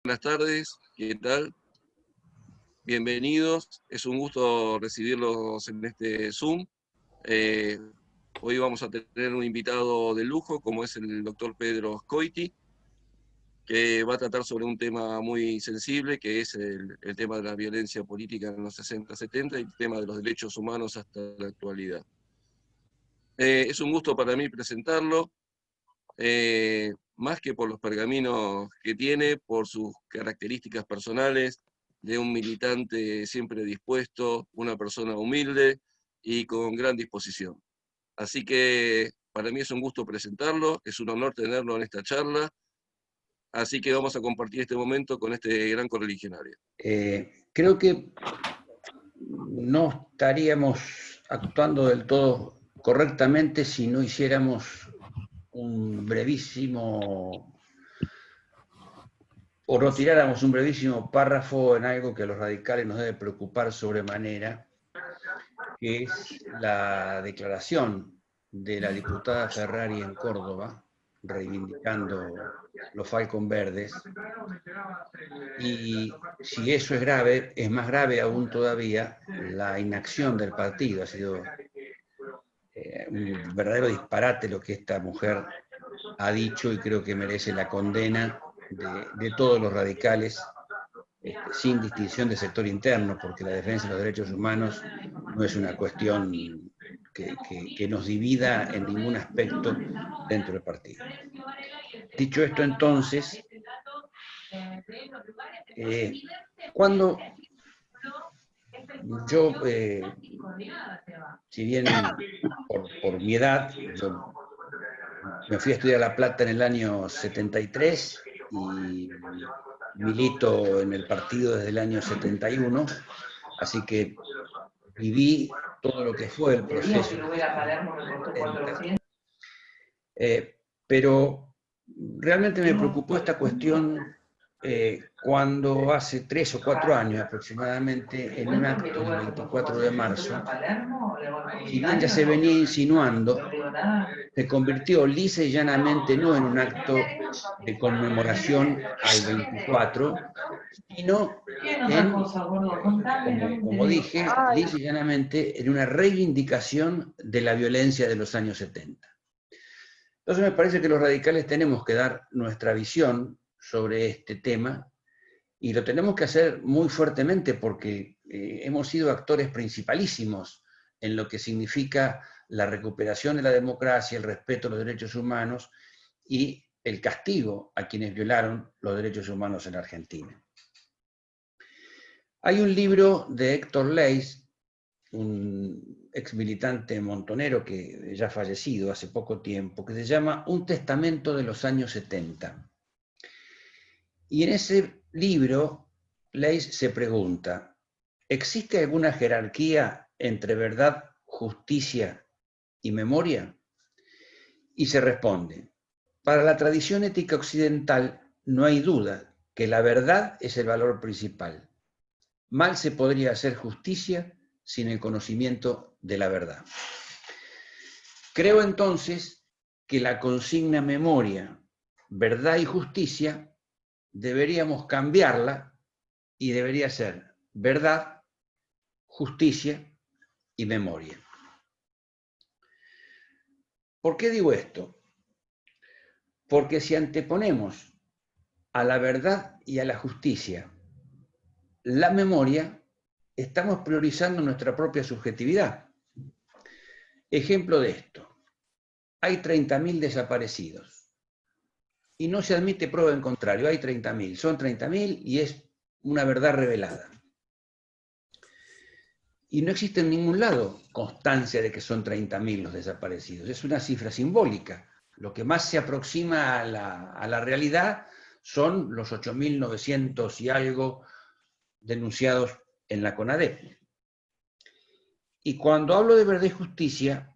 Buenas tardes, ¿qué tal? Bienvenidos, es un gusto recibirlos en este Zoom. Hoy vamos a tener un invitado de lujo, como es el doctor Pedro Scoiti, que va a tratar sobre un tema muy sensible, que es el tema de la violencia política en los 60-70 y el tema de los derechos humanos hasta la actualidad. Es un gusto para mí presentarlo. Más que por los pergaminos que tiene, por sus características personales, de un militante siempre dispuesto, una persona humilde y con gran disposición. Así que para mí es un gusto presentarlo, es un honor tenerlo en esta charla, así que vamos a compartir este momento con este gran correligionario. Creo que no estaríamos actuando del todo correctamente si no hiciéramos un brevísimo, o no tiráramos un brevísimo párrafo en algo que a los radicales nos debe preocupar sobremanera, que es la declaración de la diputada Ferrari en Córdoba, reivindicando los Falcon Verdes. Y si eso es grave, es más grave aún todavía la inacción del partido. Ha sido un verdadero disparate lo que esta mujer ha dicho y creo que merece la condena de todos los radicales, sin distinción de sector interno, porque la defensa de los derechos humanos no es una cuestión que nos divida en ningún aspecto dentro del partido. Dicho esto, entonces, cuando yo, si bien por mi edad, yo me fui a estudiar a La Plata en el año 73 y milito en el partido desde el año 71, así que viví todo lo que fue el proceso. Pero realmente me preocupó esta cuestión cuando hace 3 o 4 años aproximadamente, en un acto del 24 de marzo, si bien ya se venía insinuando, se convirtió lisa y llanamente no en un acto de conmemoración al 24, sino en, como dije, lisa y llanamente en una reivindicación de la violencia de los años 70. Entonces me parece que los radicales tenemos que dar nuestra visión sobre este tema y lo tenemos que hacer muy fuertemente porque hemos sido actores principalísimos en lo que significa la recuperación de la democracia, el respeto a los derechos humanos y el castigo a quienes violaron los derechos humanos en Argentina. Hay un libro de Héctor Leis, un ex militante montonero que ya ha fallecido hace poco tiempo, que se llama Un testamento de los años 70. Y en ese libro, Leis se pregunta, ¿existe alguna jerarquía entre verdad, justicia y memoria? Y se responde, para la tradición ética occidental no hay duda que la verdad es el valor principal. Mal se podría hacer justicia sin el conocimiento de la verdad. Creo entonces que la consigna memoria, verdad y justicia deberíamos cambiarla y debería ser verdad, justicia y memoria. ¿Por qué digo esto? Porque si anteponemos a la verdad y a la justicia la memoria, estamos priorizando nuestra propia subjetividad. Ejemplo de esto. Hay 30.000 desaparecidos y no se admite prueba en contrario, hay 30.000, son 30.000 y es una verdad revelada. Y no existe en ningún lado constancia de que son 30.000 los desaparecidos, es una cifra simbólica. Lo que más se aproxima a la realidad son los 8.900 y algo denunciados en la CONADEP. Y cuando hablo de verdad y justicia,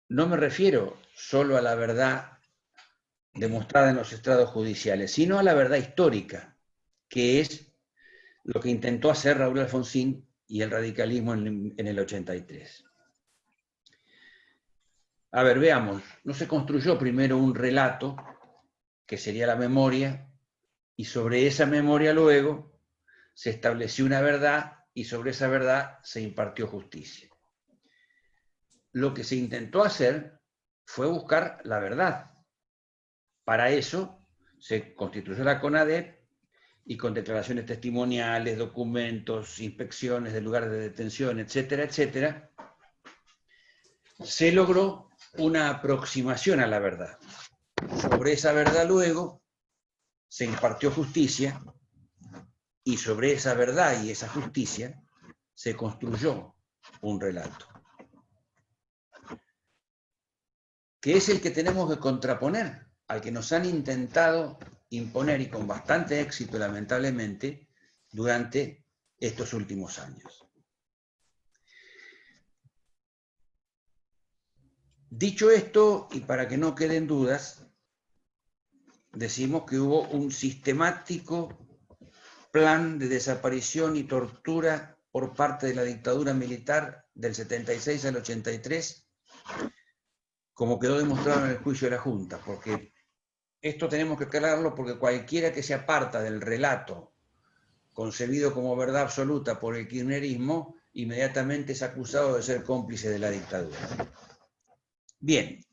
no me refiero solo a la verdad demostrada en los estrados judiciales, sino a la verdad histórica, que es lo que intentó hacer Raúl Alfonsín y el radicalismo en el 83. A ver, veamos, no se construyó primero un relato, que sería la memoria, y sobre esa memoria luego se estableció una verdad y sobre esa verdad se impartió justicia. Lo que se intentó hacer fue buscar la verdad. Para eso se constituyó la CONADEP y con declaraciones testimoniales, documentos, inspecciones de lugares de detención, etcétera, etcétera, se logró una aproximación a la verdad. Sobre esa verdad luego se impartió justicia y sobre esa verdad y esa justicia se construyó un relato, que es el que tenemos que contraponer al que nos han intentado imponer, y con bastante éxito lamentablemente, durante estos últimos años. Dicho esto, y para que no queden dudas, decimos que hubo un sistemático plan de desaparición y tortura por parte de la dictadura militar del 76 al 83, como quedó demostrado en el juicio de la Junta, porque esto tenemos que aclararlo, porque cualquiera que se aparta del relato concebido como verdad absoluta por el kirchnerismo, inmediatamente es acusado de ser cómplice de la dictadura. Bien,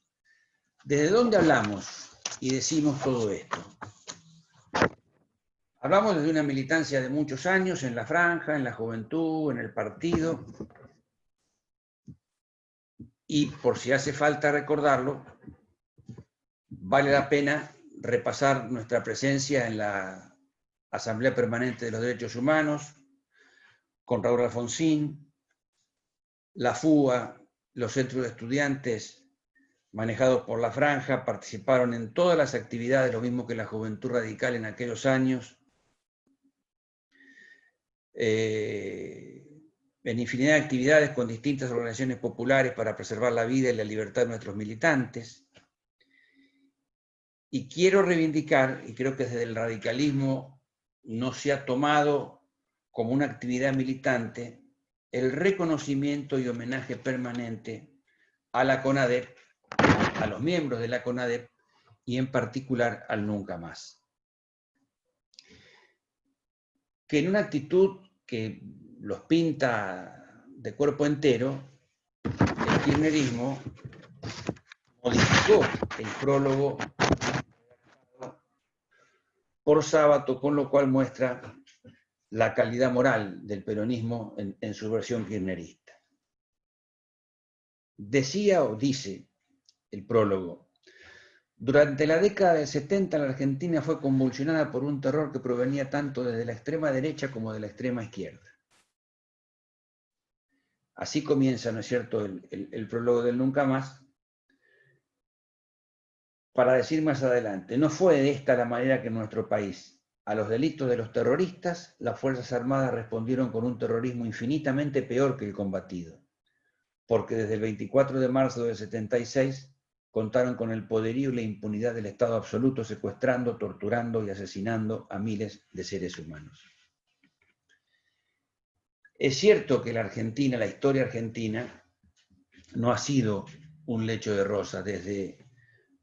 ¿desde dónde hablamos y decimos todo esto? Hablamos desde una militancia de muchos años en la franja, en la juventud, en el partido, y por si hace falta recordarlo, vale la pena repasar nuestra presencia en la Asamblea Permanente de los Derechos Humanos, con Raúl Alfonsín, la FUA, los centros de estudiantes manejados por la franja, participaron en todas las actividades, lo mismo que la Juventud Radical en aquellos años, en infinidad de actividades con distintas organizaciones populares para preservar la vida y la libertad de nuestros militantes. Y quiero reivindicar, y creo que desde el radicalismo no se ha tomado como una actividad militante, el reconocimiento y homenaje permanente a la CONADEP, a los miembros de la CONADEP y en particular al Nunca Más. Que en una actitud que los pinta de cuerpo entero, el kirchnerismo modificó el prólogo por Sábato, con lo cual muestra la calidad moral del peronismo en su versión kirchnerista. Decía o dice el prólogo: durante la década del 70 la Argentina fue convulsionada por un terror que provenía tanto desde la extrema derecha como de la extrema izquierda. Así comienza, ¿no es cierto?, el prólogo del Nunca Más, para decir más adelante: no fue de esta la manera que en nuestro país, a los delitos de los terroristas, las Fuerzas Armadas respondieron con un terrorismo infinitamente peor que el combatido, porque desde el 24 de marzo del 76 contaron con el poderío y la impunidad del Estado absoluto, secuestrando, torturando y asesinando a miles de seres humanos. Es cierto que la Argentina, la historia argentina, no ha sido un lecho de rosas. Desde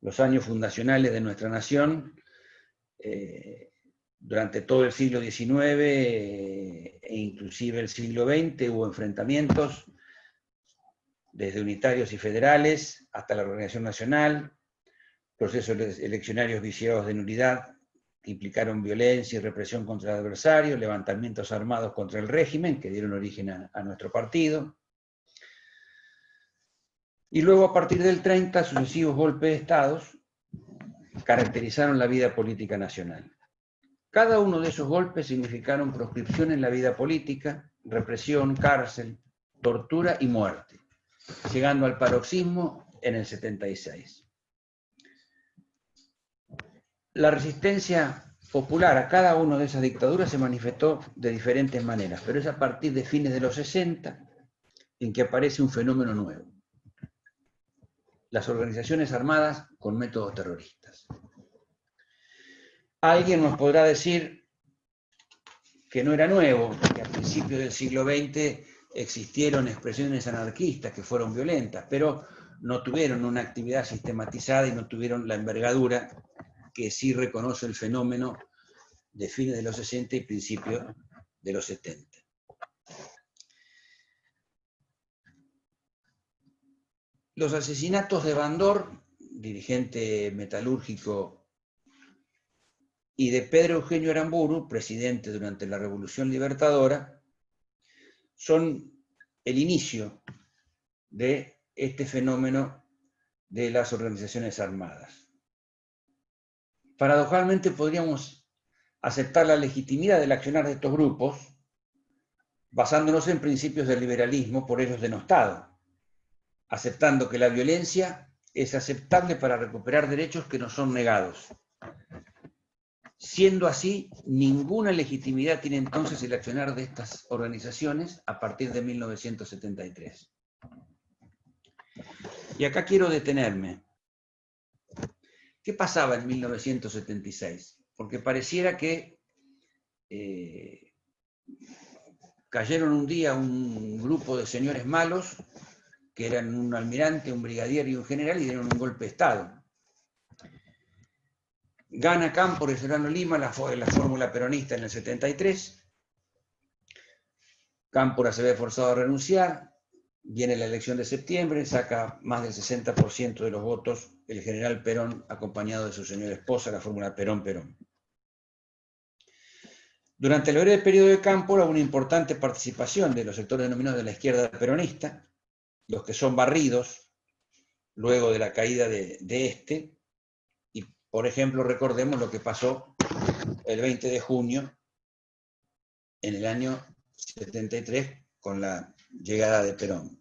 los años fundacionales de nuestra nación, durante todo el siglo XIX e inclusive el siglo XX, hubo enfrentamientos, desde unitarios y federales hasta la Organización Nacional, procesos eleccionarios viciados de nulidad que implicaron violencia y represión contra el adversario, levantamientos armados contra el régimen que dieron origen a nuestro partido. Y luego, a partir del 30, sucesivos golpes de Estado caracterizaron la vida política nacional. Cada uno de esos golpes significaron proscripción en la vida política, represión, cárcel, tortura y muerte, llegando al paroxismo en el 76. La resistencia popular a cada una de esas dictaduras se manifestó de diferentes maneras, pero es a partir de fines de los 60 en que aparece un fenómeno nuevo: las organizaciones armadas con métodos terroristas. Alguien nos podrá decir que no era nuevo, que a principios del siglo XX existieron expresiones anarquistas que fueron violentas, pero no tuvieron una actividad sistematizada y no tuvieron la envergadura que sí reconoce el fenómeno de fines de los 60 y principios de los 70. Los asesinatos de Bandor, dirigente metalúrgico, y de Pedro Eugenio Aramburu, presidente durante la Revolución Libertadora, son el inicio de este fenómeno de las organizaciones armadas. Paradojalmente podríamos aceptar la legitimidad del accionar de estos grupos basándonos en principios del liberalismo por ellos denostado, aceptando que la violencia es aceptable para recuperar derechos que nos son negados. Siendo así, ninguna legitimidad tiene entonces el accionar de estas organizaciones a partir de 1973. Y acá quiero detenerme. ¿Qué pasaba en 1976? Porque pareciera que cayeron un día un grupo de señores malos, que eran un almirante, un brigadier y un general, y dieron un golpe de Estado. Gana Cámpora y Solano Lima la fórmula peronista en el 73. Cámpora se ve forzado a renunciar, viene la elección de septiembre, saca más del 60% de los votos el general Perón, acompañado de su señora esposa, la fórmula Perón-Perón. Durante el breve periodo de Cámpora hubo una importante participación de los sectores denominados de la izquierda peronista, los que son barridos luego de la caída de este, y por ejemplo recordemos lo que pasó el 20 de junio en el año 73 con la llegada de Perón.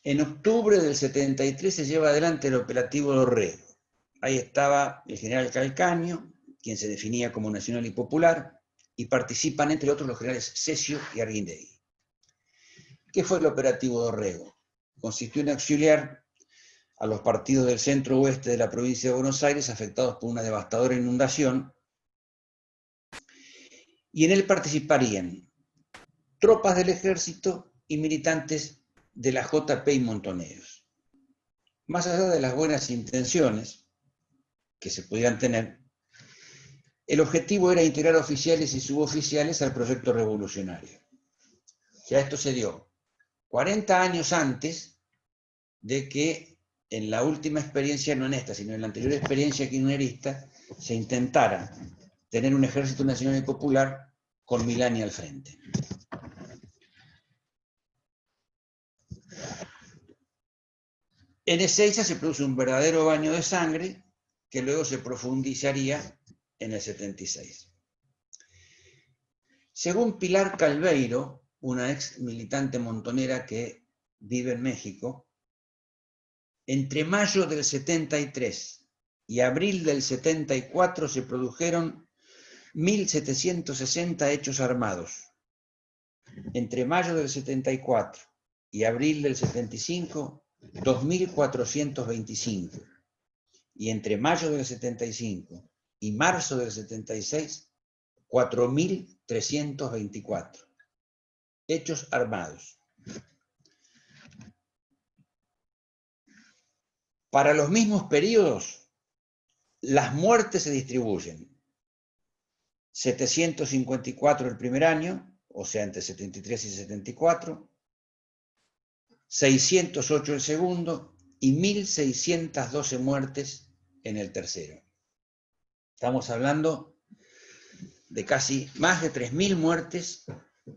En octubre del 73 se lleva adelante el operativo Dorrego. Ahí estaba el general Calcaño, quien se definía como nacional y popular, y participan entre otros los generales Cesio y Arguindegui. ¿Qué fue el operativo Dorrego? Consistió en auxiliar a los partidos del centro-oeste de la provincia de Buenos Aires afectados por una devastadora inundación, y en él participarían tropas del ejército y militantes de la JP y Montoneros. Más allá de las buenas intenciones que se podían tener, el objetivo era integrar oficiales y suboficiales al proyecto revolucionario. Ya esto se dio 40 años antes de que en la última experiencia, no en esta, sino en la anterior experiencia kirchnerista, se intentara tener un ejército nacional y popular con Milani al frente. En Ezeiza se produce un verdadero baño de sangre que luego se profundizaría en el 76. Según Pilar Calveiro, una ex militante montonera que vive en México, entre mayo del 73 y abril del 74 se produjeron 1.760 hechos armados. Entre mayo del 74 y abril del 75, 2.425. Y entre mayo del 75 y marzo del 76, 4.324 hechos armados. Para los mismos periodos, las muertes se distribuyen. 754 el primer año, o sea, entre 73 y 74, 608 el segundo y 1.612 muertes en el tercero. Estamos hablando de casi más de 3.000 muertes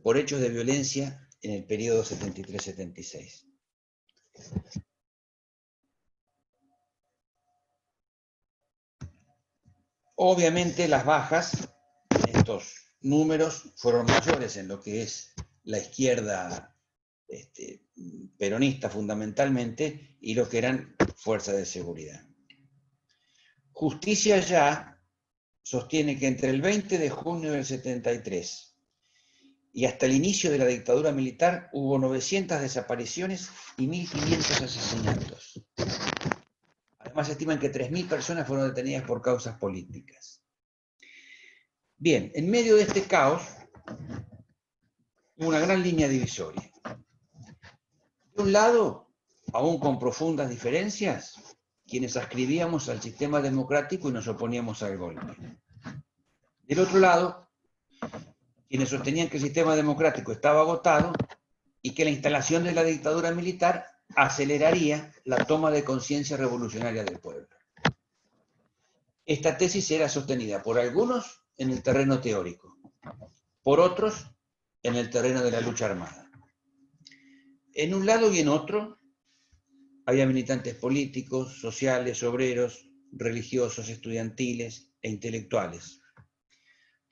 por hechos de violencia en el periodo 73-76. Obviamente las bajas en estos números fueron mayores en lo que es la izquierda peronista fundamentalmente y lo que eran fuerzas de seguridad. Justicia Ya sostiene que entre el 20 de junio del 73 y hasta el inicio de la dictadura militar hubo 900 desapariciones y 1.500 asesinatos. Además se estiman que 3.000 personas fueron detenidas por causas políticas. Bien, en medio de este caos hubo una gran línea divisoria. De un lado, aún con profundas diferencias, quienes adscribíamos al sistema democrático y nos oponíamos al golpe. Del otro lado, quienes sostenían que el sistema democrático estaba agotado y que la instalación de la dictadura militar aceleraría la toma de conciencia revolucionaria del pueblo. Esta tesis era sostenida por algunos en el terreno teórico, por otros en el terreno de la lucha armada. En un lado y en otro había militantes políticos, sociales, obreros, religiosos, estudiantiles e intelectuales,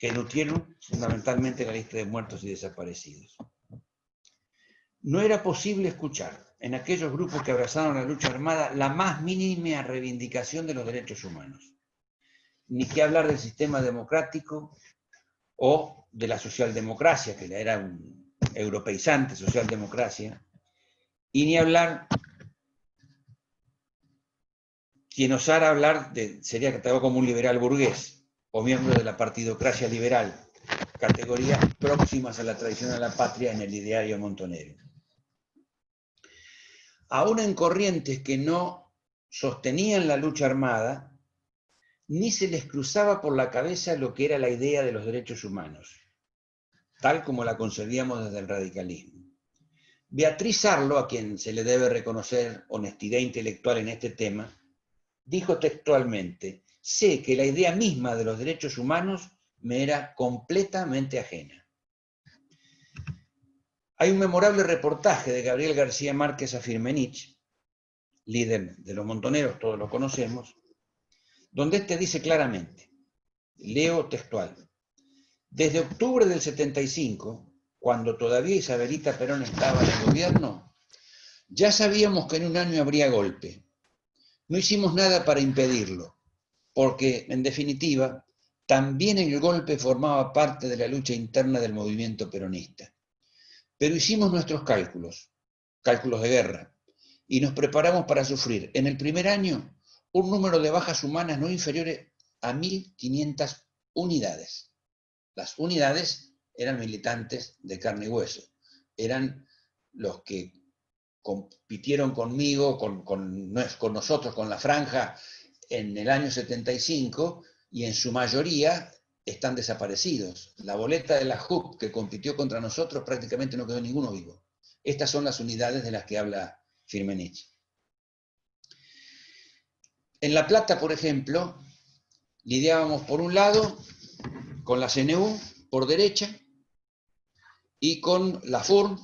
que nutrieron fundamentalmente la lista de muertos y desaparecidos. No era posible escuchar en aquellos grupos que abrazaron la lucha armada la más mínima reivindicación de los derechos humanos, ni que hablar del sistema democrático o de la socialdemocracia, que era un europeizante socialdemocracia, y ni hablar, quien osara hablar sería catalogado como un liberal burgués o miembro de la partidocracia liberal, categorías próximas a la tradición de la patria en el ideario montonero. Aún en corrientes que no sostenían la lucha armada, ni se les cruzaba por la cabeza lo que era la idea de los derechos humanos, tal como la concebíamos desde el radicalismo. Beatriz Arlo, a quien se le debe reconocer honestidad intelectual en este tema, dijo textualmente: sé que la idea misma de los derechos humanos me era completamente ajena. Hay un memorable reportaje de Gabriel García Márquez a Firmenich, líder de los montoneros, todos lo conocemos, donde este dice claramente, leo textual: desde octubre del 75, cuando todavía Isabelita Perón estaba en el gobierno, ya sabíamos que en un año habría golpe. No hicimos nada para impedirlo, porque, en definitiva, también el golpe formaba parte de la lucha interna del movimiento peronista. Pero hicimos nuestros cálculos de guerra, y nos preparamos para sufrir en el primer año un número de bajas humanas no inferiores a 1.500 unidades. Las unidades eran militantes de carne y hueso, eran los que compitieron conmigo, con nosotros, con la franja en el año 75, y en su mayoría están desaparecidos. La boleta de la JUP que compitió contra nosotros prácticamente no quedó ninguno vivo. Estas son las unidades de las que habla Firmenich. En La Plata, por ejemplo, lidiábamos por un lado con la CNU por derecha y con la FUR,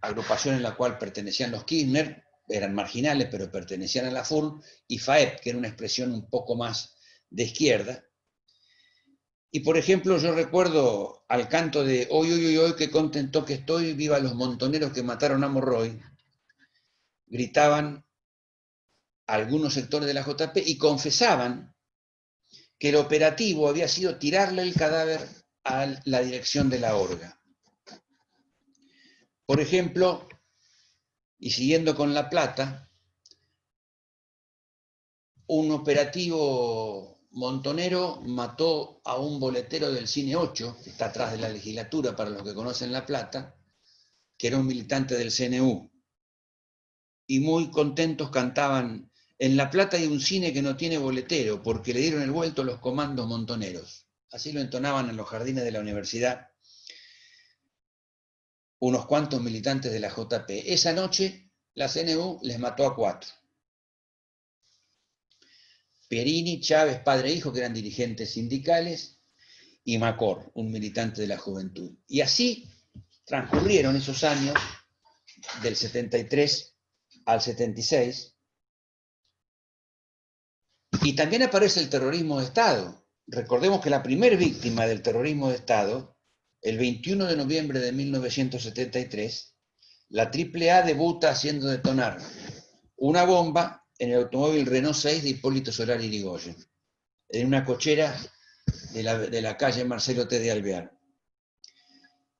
agrupación en la cual pertenecían los Kirchner, eran marginales pero pertenecían a la FUR, y FAEP, que era una expresión un poco más de izquierda. Y por ejemplo, yo recuerdo al canto de "Hoy, hoy, hoy, hoy, qué contento que estoy, viva los montoneros que mataron a Morroy", gritaban algunos sectores de la JP y confesaban que el operativo había sido tirarle el cadáver a la dirección de la Orga. Por ejemplo, y siguiendo con La Plata, un operativo montonero mató a un boletero del Cine 8, que está atrás de la legislatura para los que conocen La Plata, que era un militante del CNU. Y muy contentos cantaban: en La Plata hay un cine que no tiene boletero, porque le dieron el vuelto los comandos montoneros. Así lo entonaban en los jardines de la universidad unos cuantos militantes de la JP. Esa noche la CNU les mató a 4. Perini, Chávez, padre e hijo, que eran dirigentes sindicales, y Macor, un militante de la juventud. Y así transcurrieron esos años del 73 al 76, y también aparece el terrorismo de Estado. Recordemos que la primer víctima del terrorismo de Estado, el 21 de noviembre de 1973, la AAA debuta haciendo detonar una bomba en el automóvil Renault 6 de Hipólito Solari Yrigoyen, en una cochera de la calle Marcelo T. de Alvear.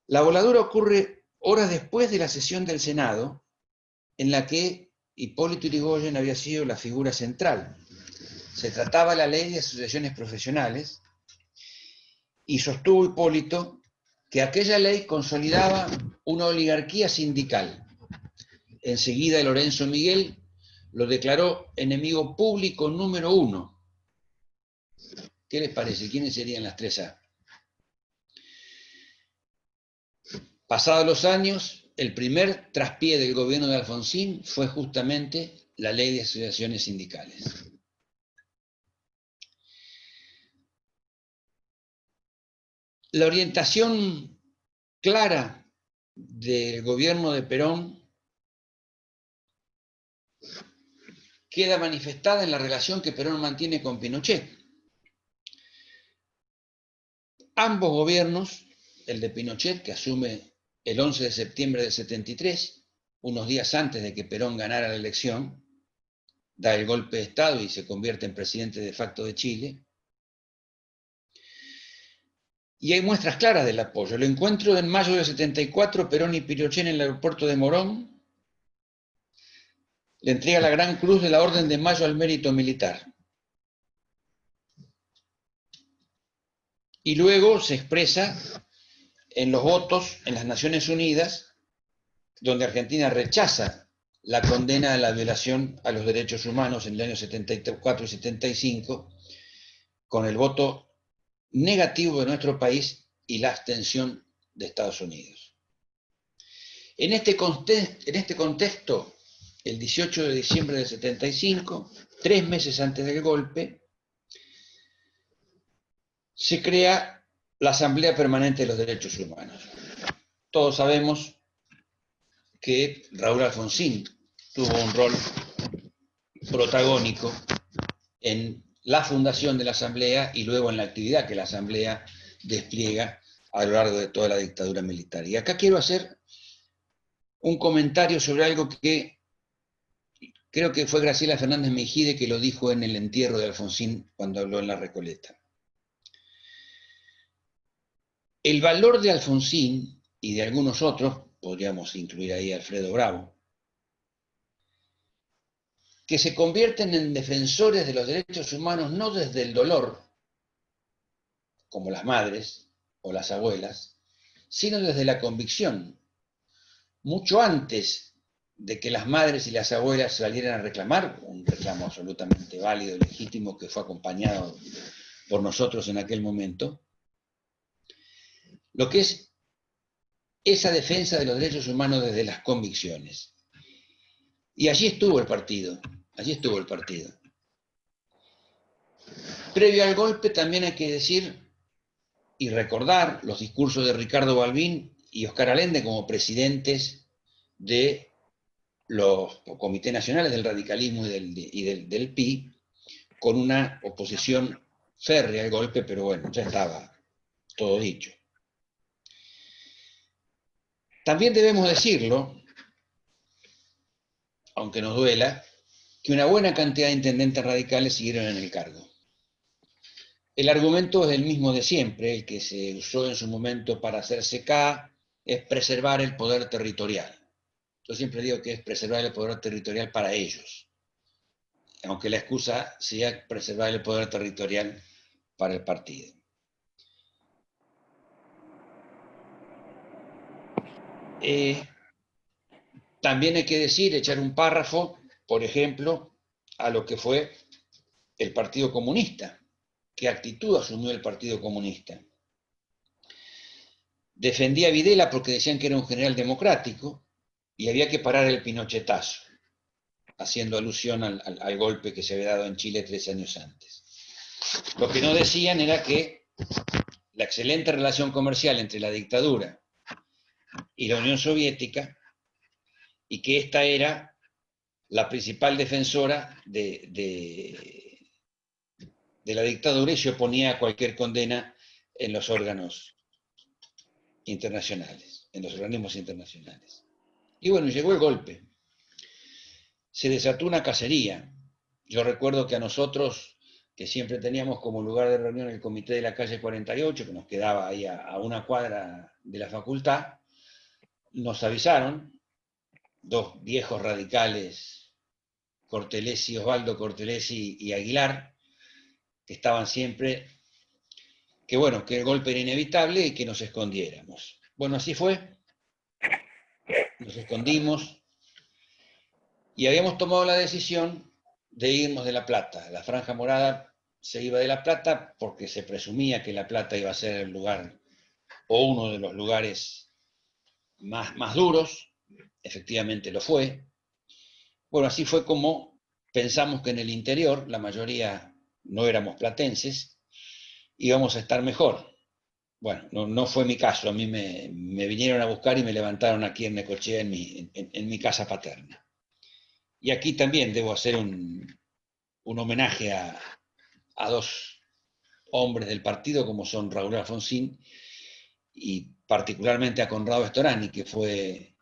La voladura ocurre horas después de la sesión del Senado, en la que Hipólito Yrigoyen había sido la figura central. Se trataba la ley de asociaciones profesionales, y sostuvo Hipólito que aquella ley consolidaba una oligarquía sindical. Enseguida Lorenzo Miguel lo declaró enemigo público número 1. ¿Qué les parece? ¿Quiénes serían las 3A? Pasados los años, el primer traspié del gobierno de Alfonsín fue justamente la ley de asociaciones sindicales. La orientación clara del gobierno de Perón queda manifestada en la relación que Perón mantiene con Pinochet. Ambos gobiernos, el de Pinochet, que asume el 11 de septiembre del 73, unos días antes de que Perón ganara la elección, da el golpe de Estado y se convierte en presidente de facto de Chile. Y hay muestras claras del apoyo. El encuentro en mayo del 74, Perón y Pinochet en el aeropuerto de Morón, le entrega la Gran Cruz de la Orden de Mayo al Mérito Militar. Y luego se expresa en los votos en las Naciones Unidas, donde Argentina rechaza la condena a la violación a los derechos humanos en el año 74 y 75, con el voto negativo de nuestro país y la abstención de Estados Unidos. En este contexto, el 18 de diciembre del 75, 3 meses antes del golpe, se crea la Asamblea Permanente de los Derechos Humanos. Todos sabemos que Raúl Alfonsín tuvo un rol protagónico en la fundación de la Asamblea y luego en la actividad que la Asamblea despliega a lo largo de toda la dictadura militar. Y acá quiero hacer un comentario sobre algo que creo que fue Graciela Fernández Mejide que lo dijo en el entierro de Alfonsín cuando habló en La Recoleta. El valor de Alfonsín y de algunos otros, podríamos incluir ahí a Alfredo Bravo, que se convierten en defensores de los derechos humanos no desde el dolor, como las madres o las abuelas, sino desde la convicción. Mucho antes de que las madres y las abuelas salieran a reclamar, un reclamo absolutamente válido y legítimo que fue acompañado por nosotros en aquel momento, lo que es esa defensa de los derechos humanos desde las convicciones. Y allí estuvo el partido, allí estuvo el partido. Previo al golpe también hay que decir y recordar los discursos de Ricardo Balbín y Oscar Allende como presidentes de los comités nacionales del radicalismo y del PI, con una oposición férrea al golpe, pero bueno, ya estaba todo dicho. También debemos decirlo, aunque nos duela, que una buena cantidad de intendentes radicales siguieron en el cargo. El argumento es el mismo de siempre, el que se usó en su momento para hacerse K, es preservar el poder territorial. Yo siempre digo que es preservar el poder territorial para ellos, aunque la excusa sea preservar el poder territorial para el partido. También hay que decir, echar un párrafo, por ejemplo, a lo que fue el Partido Comunista. ¿Qué actitud asumió el Partido Comunista? Defendía a Videla porque decían que era un general democrático y había que parar el pinochetazo, haciendo alusión al golpe que se había dado en Chile 3 años antes. Lo que no decían era que la excelente relación comercial entre la dictadura y la Unión Soviética, y que esta era la principal defensora de la dictadura y se oponía a cualquier condena en los órganos internacionales, en los organismos internacionales. Y bueno, llegó el golpe. Se desató una cacería. Yo recuerdo que a nosotros, que siempre teníamos como lugar de reunión el comité de la calle 48, que nos quedaba ahí a una cuadra de la facultad, nos avisaron, 2 viejos radicales, Osvaldo Cortelesi y Aguilar, que estaban siempre, que bueno, que el golpe era inevitable y que nos escondiéramos. Bueno, así fue. Nos escondimos y habíamos tomado la decisión de irnos de La Plata. La Franja Morada se iba de La Plata porque se presumía que La Plata iba a ser el lugar, o uno de los lugares más duros. Efectivamente lo fue. Bueno, así fue como pensamos que en el interior, la mayoría no éramos platenses, íbamos a estar mejor. Bueno, no fue mi caso, a mí me vinieron a buscar y me levantaron aquí en Necochea, en mi casa paterna. Y aquí también debo hacer un homenaje a dos hombres del partido, como son Raúl Alfonsín y particularmente a Conrado Storani, que fue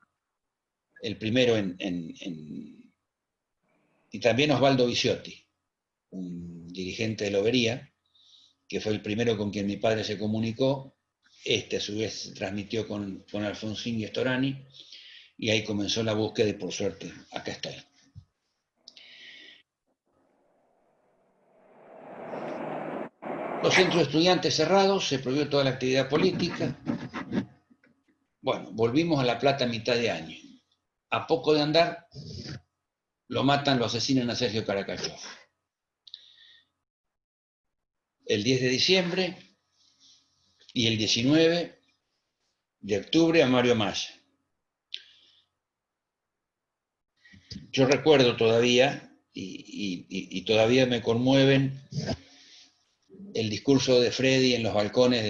el primero y también Osvaldo Viciotti, un dirigente de Lobería, que fue el primero con quien mi padre se comunicó. A su vez se transmitió con Alfonsín y Storani, y ahí comenzó la búsqueda y por suerte acá estoy. Los centros de estudiantes cerrados, se prohibió toda la actividad política. Bueno, volvimos a La Plata a mitad de año. A poco de andar, lo matan, lo asesinan a Sergio Caracachov. El 10 de diciembre y el 19 de octubre a Mario Maya. Yo recuerdo todavía, y todavía me conmueven, el discurso de Freddy en los balcones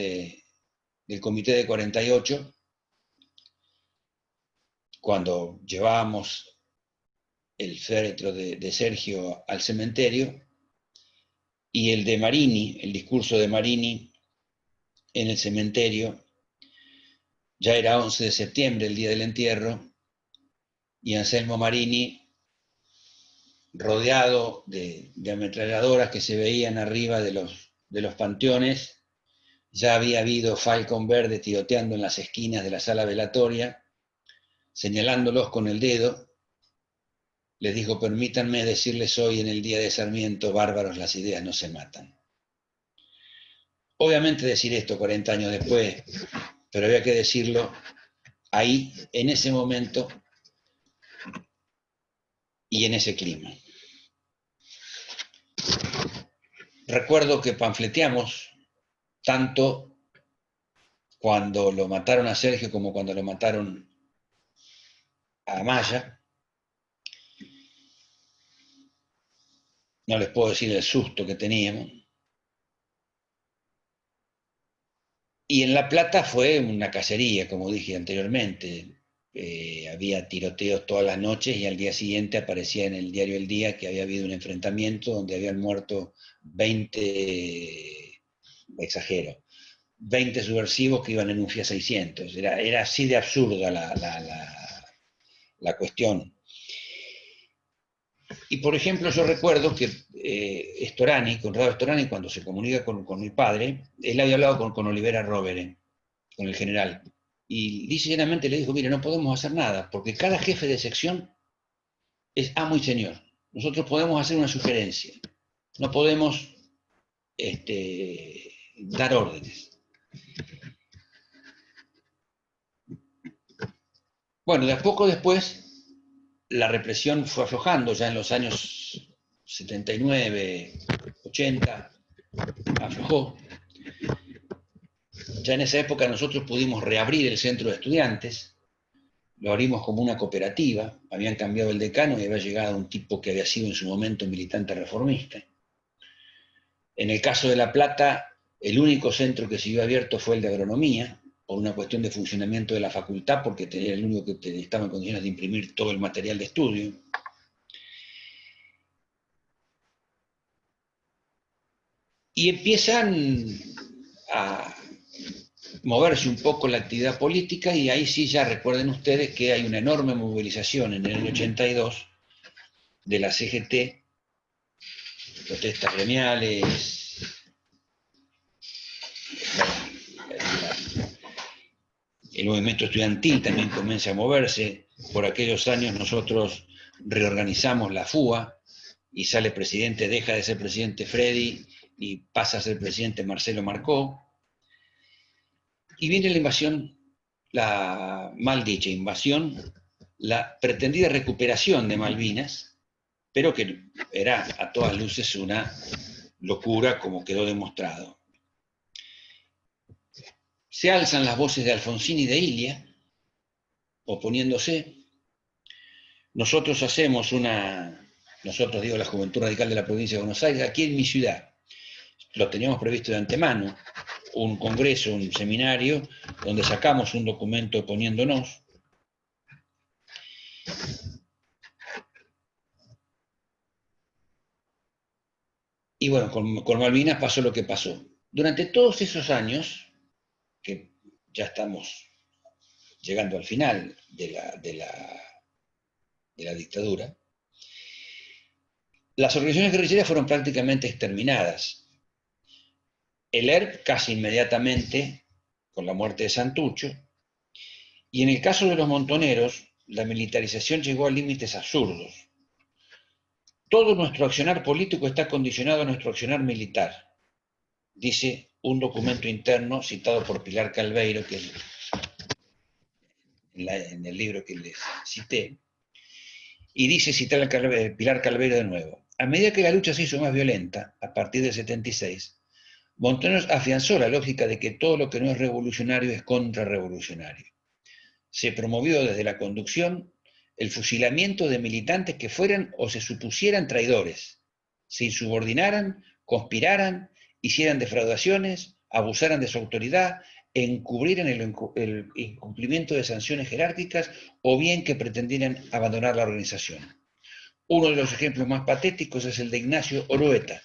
del Comité de 48, cuando llevábamos el féretro de Sergio al cementerio, y el de Marini, el discurso de Marini en el cementerio. Ya era 11 de septiembre, el día del entierro, y Anselmo Marini, rodeado de ametralladoras que se veían arriba de los panteones. Ya había habido Falcon Verde tiroteando en las esquinas de la sala velatoria, señalándolos con el dedo. Les dijo: permítanme decirles hoy, en el día de Sarmiento, bárbaros, las ideas no se matan. Obviamente decir esto 40 años después, pero había que decirlo ahí, en ese momento y en ese clima. Recuerdo que panfleteamos tanto cuando lo mataron a Sergio como cuando lo mataron a Maya. No les puedo decir el susto que teníamos. Y en La Plata fue una cacería, como dije anteriormente. Había tiroteos todas las noches y al día siguiente aparecía en el diario El Día que había habido un enfrentamiento donde habían muerto 20, exagero, 20 subversivos que iban en un Fiat 600. Era así de absurda la cuestión. Y por ejemplo, yo recuerdo que Conrado Storani, cuando se comunica con mi padre, él había hablado con Olivera Rovere, con el general, y lisa y llanamente le dijo: mire, no podemos hacer nada, porque cada jefe de sección es amo y señor. Nosotros podemos hacer una sugerencia, no podemos dar órdenes. Bueno, de a poco después, la represión fue aflojando. Ya en los años 79, 80, aflojó. Ya en esa época nosotros pudimos reabrir el centro de estudiantes, lo abrimos como una cooperativa. Habían cambiado el decano y había llegado un tipo que había sido en su momento militante reformista. En el caso de La Plata, el único centro que siguió abierto fue el de agronomía, por una cuestión de funcionamiento de la facultad, porque era el único que estaba en condiciones de imprimir todo el material de estudio. Y empiezan a moverse un poco la actividad política, y ahí sí ya recuerden ustedes que hay una enorme movilización en el año 82 de la CGT, protestas gremiales, el movimiento estudiantil también comienza a moverse. Por aquellos años nosotros reorganizamos la FUA y sale presidente, deja de ser presidente Freddy y pasa a ser presidente Marcelo Marcó. Y viene la invasión, la mal dicha invasión, la pretendida recuperación de Malvinas, pero que era a todas luces una locura, como quedó demostrado. Se alzan las voces de Alfonsín y de Ilia, oponiéndose. Nosotros hacemos nosotros digo la Juventud Radical de la Provincia de Buenos Aires, aquí en mi ciudad, lo teníamos previsto de antemano, un congreso, un seminario, donde sacamos un documento oponiéndonos. Y bueno, con Malvinas pasó lo que pasó. Durante todos esos años, que ya estamos llegando al final de la dictadura, las organizaciones guerrilleras fueron prácticamente exterminadas. El ERP casi inmediatamente, con la muerte de Santucho, y en el caso de los montoneros, la militarización llegó a límites absurdos. Todo nuestro accionar político está condicionado a nuestro accionar militar, dice un documento interno citado por Pilar Calveiro, que en el libro que les cité, y dice citar a Pilar Calveiro de nuevo. A medida que la lucha se hizo más violenta, a partir del 76, Montoneros afianzó la lógica de que todo lo que no es revolucionario es contrarrevolucionario. Se promovió desde la conducción el fusilamiento de militantes que fueran o se supusieran traidores, se insubordinaran, conspiraran, hicieran defraudaciones, abusaran de su autoridad, encubrieran el incumplimiento de sanciones jerárquicas o bien que pretendieran abandonar la organización. Uno de los ejemplos más patéticos es el de Ignacio Orueta,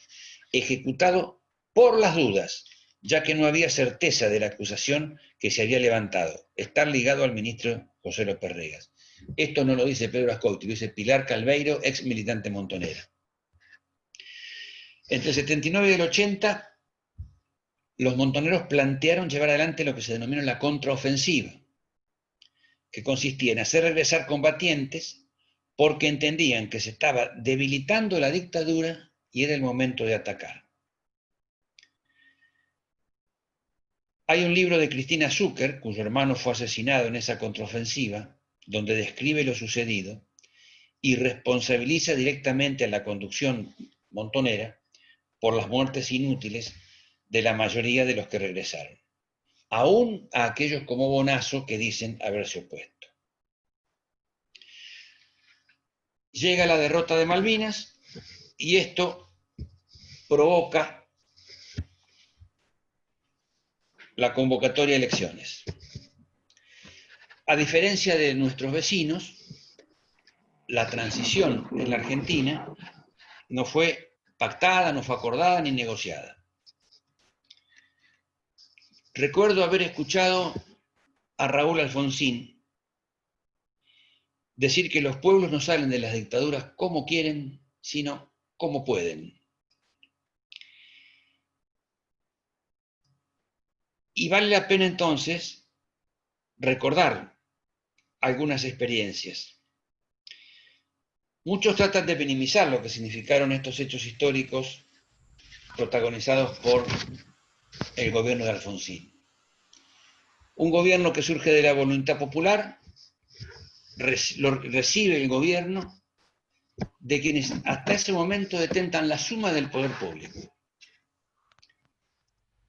ejecutado por las dudas, ya que no había certeza de la acusación que se había levantado, estar ligado al ministro José López Regas. Esto no lo dice Pedro Ascouti, lo dice Pilar Calveiro, ex militante montonera. Entre el 79 y el 80, los montoneros plantearon llevar adelante lo que se denominó la contraofensiva, que consistía en hacer regresar combatientes porque entendían que se estaba debilitando la dictadura y era el momento de atacar. Hay un libro de Cristina Zucker, cuyo hermano fue asesinado en esa contraofensiva, donde describe lo sucedido y responsabiliza directamente a la conducción montonera por las muertes inútiles de la mayoría de los que regresaron, aún a aquellos como Bonazo que dicen haberse opuesto. Llega la derrota de Malvinas y esto provoca la convocatoria de elecciones. A diferencia de nuestros vecinos, la transición en la Argentina no fue pactada, no fue acordada ni negociada. Recuerdo haber escuchado a Raúl Alfonsín decir que los pueblos no salen de las dictaduras como quieren, sino como pueden. Y vale la pena entonces recordar algunas experiencias. Muchos tratan de minimizar lo que significaron estos hechos históricos protagonizados por el gobierno de Alfonsín. Un gobierno que surge de la voluntad popular, lo recibe el gobierno de quienes hasta ese momento detentan la suma del poder público.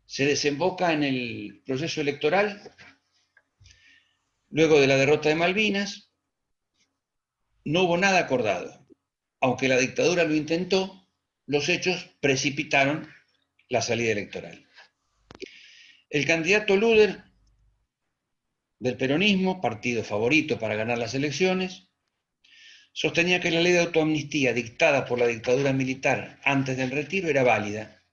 Se desemboca en el proceso electoral, luego de la derrota de Malvinas, no hubo nada acordado. Aunque la dictadura lo intentó, los hechos precipitaron la salida electoral. El candidato Luder, del peronismo, partido favorito para ganar las elecciones, sostenía que la ley de autoamnistía dictada por la dictadura militar antes del retiro era válida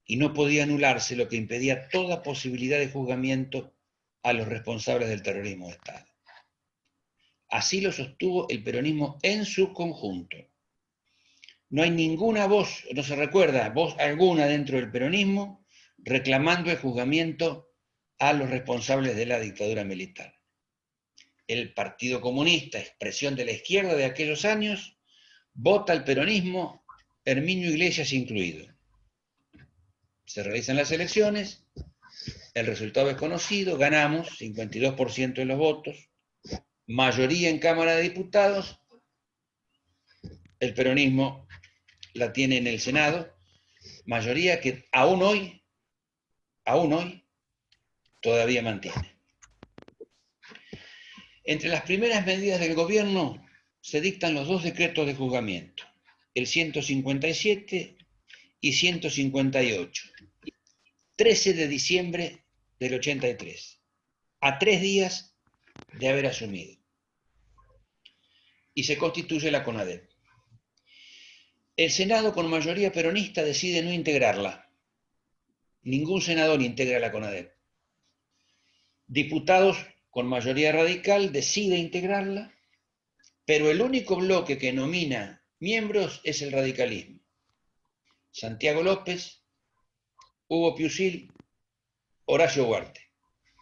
y no podía anularse, lo que impedía toda posibilidad de juzgamiento a los responsables del terrorismo de Estado. Así lo sostuvo el peronismo en su conjunto. No hay ninguna voz, no se recuerda voz alguna dentro del peronismo reclamando el juzgamiento a los responsables de la dictadura militar. El Partido Comunista, expresión de la izquierda de aquellos años, vota al peronismo, Herminio Iglesias incluido. Se realizan las elecciones, el resultado es conocido, ganamos 52% de los votos, mayoría en Cámara de Diputados, el peronismo la tiene en el Senado mayoría que aún hoy, todavía mantiene. Entre las primeras medidas del gobierno se dictan los dos decretos de juzgamiento, el 157 y 158, 13 de diciembre del 83, a 3 días de haber asumido. Y se constituye la CONADEP. El Senado, con mayoría peronista, decide no integrarla. Ningún senador integra la CONADEP. Diputados con mayoría radical decide integrarla, pero el único bloque que nomina miembros es el radicalismo. Santiago López, Hugo Piusil, Horacio Huarte.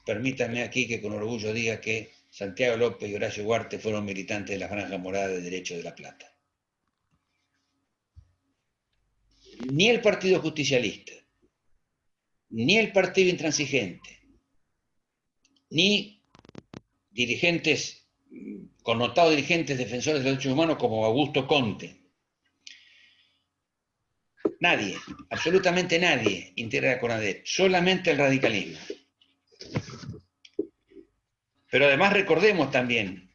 Permítanme aquí que con orgullo diga que Santiago López y Horacio Huarte fueron militantes de la Franja Morada de Derecho de La Plata. Ni el Partido Justicialista, ni el Partido Intransigente, ni dirigentes, connotados dirigentes defensores de los derechos humanos como Augusto Conte. Nadie, absolutamente nadie integra la CONADEP, solamente el radicalismo. Pero además recordemos también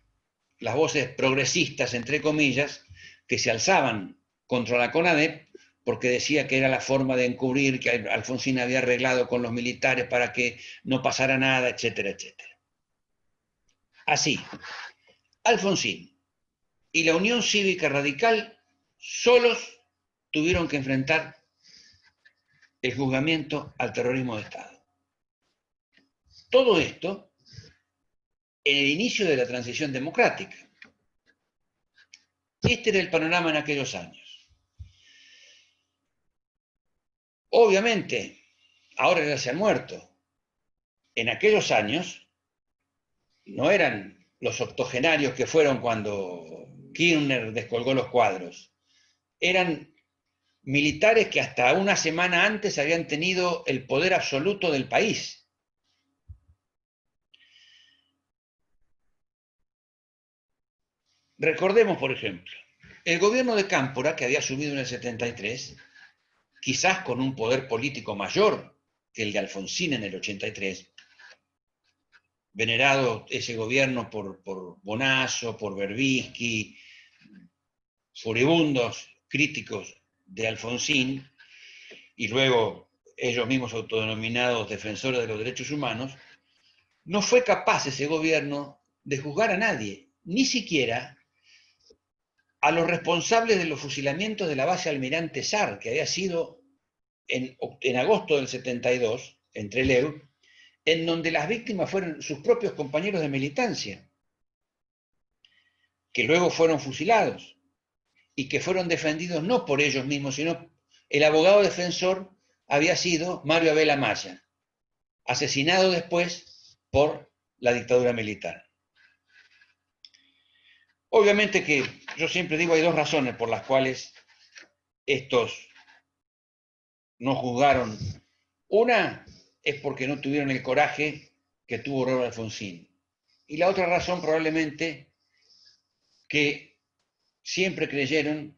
las voces progresistas, entre comillas, que se alzaban contra la CONADEP porque decía que era la forma de encubrir que Alfonsín había arreglado con los militares para que no pasara nada, etcétera, etcétera. Así, Alfonsín y la Unión Cívica Radical solos tuvieron que enfrentar el juzgamiento al terrorismo de Estado. Todo esto en el inicio de la transición democrática. Este era el panorama en aquellos años. Obviamente, ahora ya se han muerto. En aquellos años no eran los octogenarios que fueron cuando Kirchner descolgó los cuadros. Eran militares que hasta una semana antes habían tenido el poder absoluto del país. Recordemos, por ejemplo, el gobierno de Cámpora, que había asumido en el 73, quizás con un poder político mayor que el de Alfonsín en el 83, venerado ese gobierno por Bonazo, por Berbisky, furibundos críticos de Alfonsín, y luego ellos mismos autodenominados defensores de los derechos humanos, no fue capaz ese gobierno de juzgar a nadie, ni siquiera a los responsables de los fusilamientos de la base Almirante Sar, que había sido en agosto del 72, en Trelew, en donde las víctimas fueron sus propios compañeros de militancia, que luego fueron fusilados y que fueron defendidos no por ellos mismos, sino el abogado defensor había sido Mario Abel Amaya, asesinado después por la dictadura militar. Obviamente que yo siempre digo hay dos razones por las cuales estos no juzgaron. Una es porque no tuvieron el coraje que tuvo Robert Alfonsín. Y la otra razón probablemente que siempre creyeron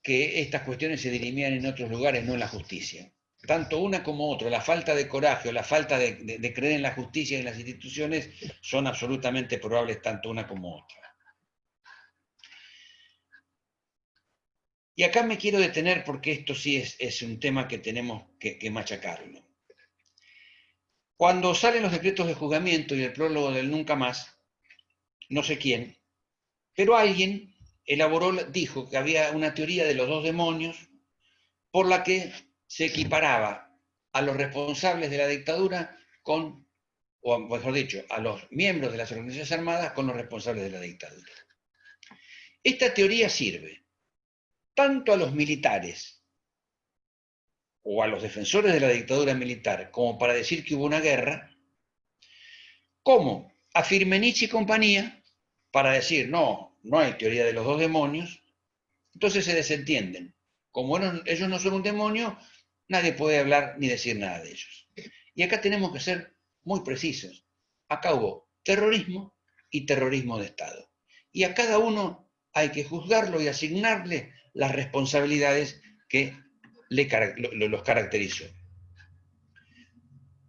que estas cuestiones se dirimían en otros lugares, no en la justicia. Tanto una como otra, la falta de coraje o la falta de creer en la justicia y en las instituciones son absolutamente probables tanto una como otra. Y acá me quiero detener porque esto sí es un tema que tenemos que machacarlo. Cuando salen los decretos de juzgamiento y el prólogo del nunca más, no sé quién, pero alguien dijo que había una teoría de los dos demonios por la que se equiparaba a los responsables de la dictadura con, o mejor dicho, a los miembros de las organizaciones armadas con los responsables de la dictadura. Esta teoría sirve tanto a los militares o a los defensores de la dictadura militar como para decir que hubo una guerra, como a Firmenich y compañía para decir no hay teoría de los dos demonios, entonces se desentienden. Como ellos no son un demonio, nadie puede hablar ni decir nada de ellos. Y acá tenemos que ser muy precisos. Acá hubo terrorismo y terrorismo de Estado. Y a cada uno hay que juzgarlo y asignarle las responsabilidades que los caracterizó.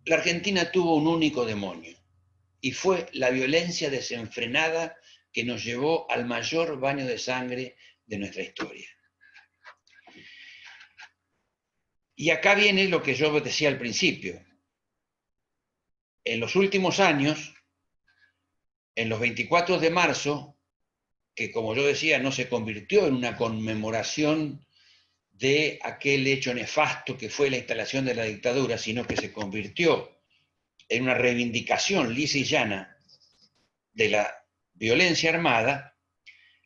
La Argentina tuvo un único demonio, y fue la violencia desenfrenada que nos llevó al mayor baño de sangre de nuestra historia. Y acá viene lo que yo decía al principio. En los últimos años, en los 24 de marzo, que como yo decía, no se convirtió en una conmemoración de aquel hecho nefasto que fue la instalación de la dictadura, sino que se convirtió en una reivindicación lisa y llana de la violencia armada.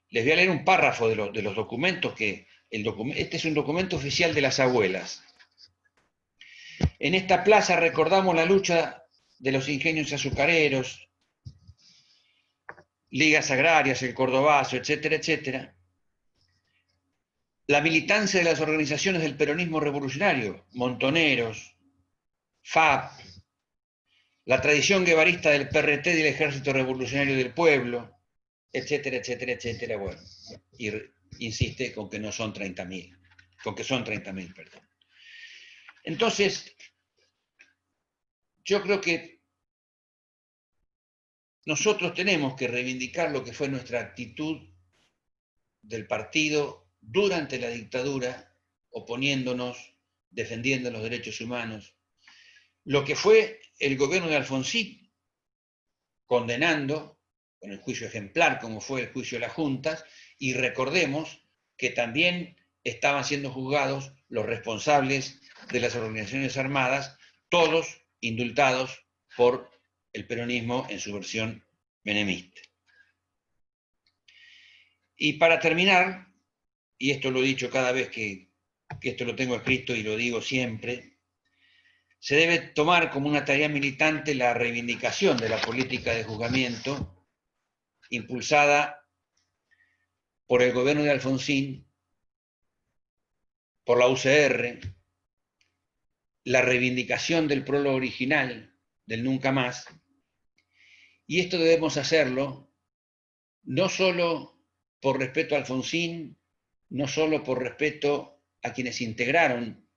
Les voy a leer un párrafo de los documentos este es un documento oficial de las abuelas. En esta plaza recordamos la lucha de los ingenios azucareros, ligas agrarias, el cordobazo, etcétera, etcétera. La militancia de las organizaciones del peronismo revolucionario, Montoneros, FAP, la tradición guevarista del PRT y del Ejército Revolucionario del Pueblo, etcétera, etcétera, etcétera. Bueno, y insiste con que no son 30.000, con que son 30.000, perdón. Entonces, yo creo que nosotros tenemos que reivindicar lo que fue nuestra actitud del partido durante la dictadura, oponiéndonos, defendiendo los derechos humanos, lo que fue el gobierno de Alfonsín, condenando con el juicio ejemplar, como fue el juicio de las juntas, y recordemos que también estaban siendo juzgados los responsables de las organizaciones armadas, todos indultados por el peronismo en su versión menemista. Y para terminar, y esto lo he dicho cada vez que esto lo tengo escrito y lo digo siempre, se debe tomar como una tarea militante la reivindicación de la política de juzgamiento impulsada por el gobierno de Alfonsín, por la UCR, la reivindicación del prólogo original, del nunca más, y esto debemos hacerlo no solo por respeto a Alfonsín, no solo por respeto a quienes integraron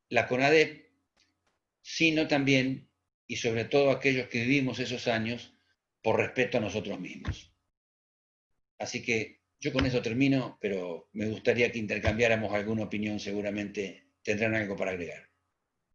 la CONADEP, sino también, y sobre todo a aquellos que vivimos esos años, por respeto a nosotros mismos. Así que yo con eso termino, pero me gustaría que intercambiáramos alguna opinión, seguramente tendrán algo para agregar.